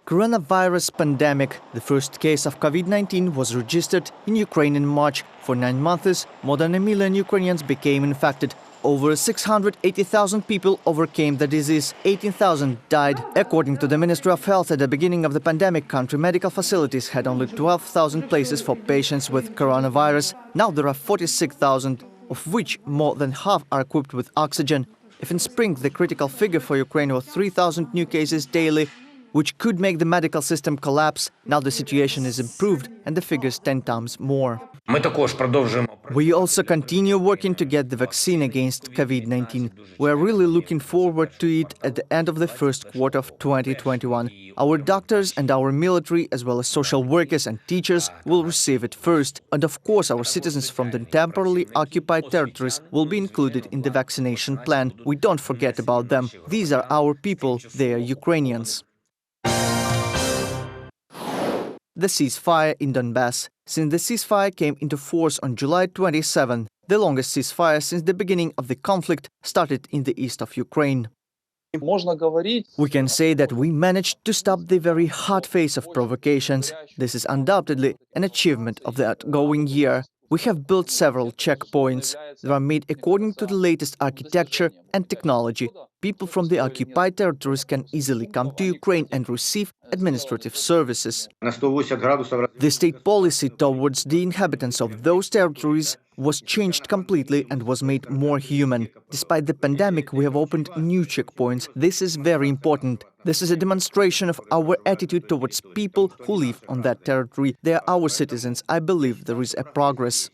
Coronavirus pandemic. The first case of COVID-19 was registered in Ukraine in March. For 9 months, more than 1 million Ukrainians became infected. Over 680,000 people overcame the disease. 18,000 died. According to the Ministry of Health, at the beginning of the pandemic, country medical facilities had only 12,000 places for patients with coronavirus. Now there are 46,000, of which more than half are equipped with oxygen. If in spring the critical figure for Ukraine was 3,000 new cases daily, which could make the medical system collapse, now the situation is improved and the figure is 10 times more. We also continue working to get the vaccine against COVID-19. We are really looking forward to it at the end of the first quarter of 2021. Our doctors and our military, as well as social workers and teachers, will receive it first. And of course, our citizens from the temporarily occupied territories will be included in the vaccination plan. We don't forget about them. These are our people. They are Ukrainians. The ceasefire in Donbas. Since the ceasefire came into force on July 27, the longest ceasefire since the beginning of the conflict started in the east of Ukraine. We can say that we managed to stop the very hot phase of provocations. This is undoubtedly an achievement of the outgoing year. We have built several checkpoints. They are made according to the latest architecture and technology. People from the occupied territories can easily come to Ukraine and receive administrative services. The state policy towards the inhabitants of those territories was changed completely and was made more human. Despite the pandemic, we have opened new checkpoints. This is very important. This is a demonstration of our attitude towards people who live on that territory. They are our citizens. I believe there is a progress.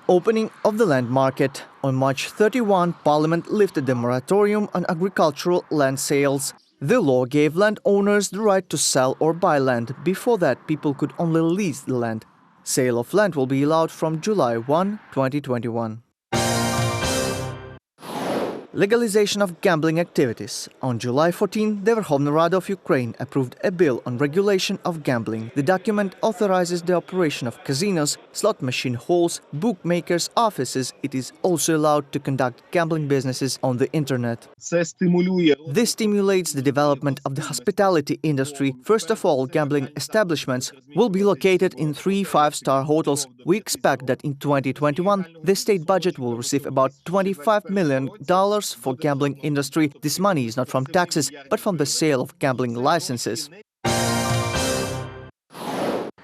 Opening of the land market. On March 31, Parliament lifted the moratorium on agricultural land sales. The law gave landowners the right to sell or buy land. Before that, people could only lease the land. Sale of land will be allowed from July 1, 2021. Legalization of gambling activities. On July 14, the Verkhovna Rada of Ukraine approved a bill on regulation of gambling. The document authorizes the operation of casinos, slot machine halls, bookmakers' offices. It is also allowed to conduct gambling businesses on the internet. This stimulates the development of the hospitality industry. First of all, gambling establishments will be located in 3 5-star hotels. We expect that in 2021, the state budget will receive about $25 million for gambling industry. This money is not from taxes, but from the sale of gambling licenses.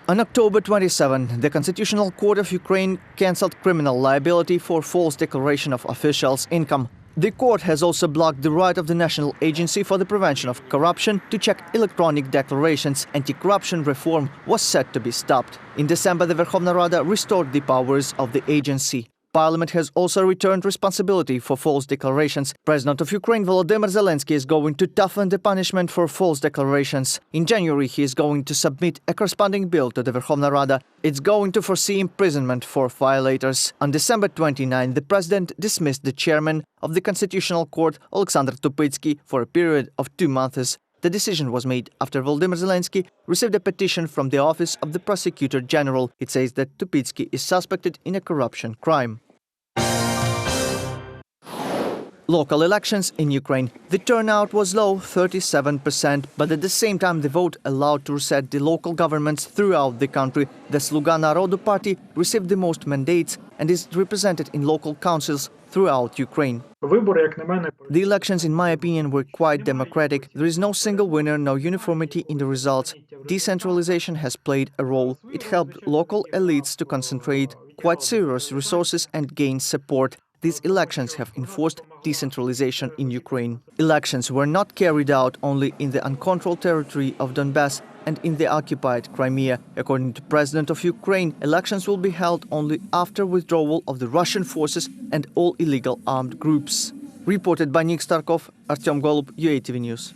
On October 27, the Constitutional Court of Ukraine cancelled criminal liability for false declaration of officials' income. The court has also blocked the right of the National Agency for the Prevention of Corruption to check electronic declarations. Anti-corruption reform was set to be stopped. In December, the Verkhovna Rada restored the powers of the agency. Parliament has also returned responsibility for false declarations. President of Ukraine Volodymyr Zelensky is going to toughen the punishment for false declarations. In January, he is going to submit a corresponding bill to the Verkhovna Rada. It's going to foresee imprisonment for violators. On December 29, the president dismissed the chairman of the Constitutional Court, Alexander Tupytsky, for a period of 2 months. The decision was made after Volodymyr Zelensky received a petition from the Office of the Prosecutor General. It says that Tupytsky is suspected in a corruption crime. Local elections in Ukraine. The turnout was low, 37%, but at the same time the vote allowed to reset the local governments throughout the country. The Sluga Narodu party received the most mandates and is represented in local councils throughout Ukraine. The elections, in my opinion, were quite democratic. There is no single winner, no uniformity in the results. Decentralization has played a role. It helped local elites to concentrate quite serious resources and gain support. These elections have enforced decentralization in Ukraine. Elections were not carried out only in the uncontrolled territory of Donbas and in the occupied Crimea. According to the President of Ukraine, elections will be held only after withdrawal of the Russian forces and all illegal armed groups. Reported by Nick Starkov, Artem Golub, UATV News.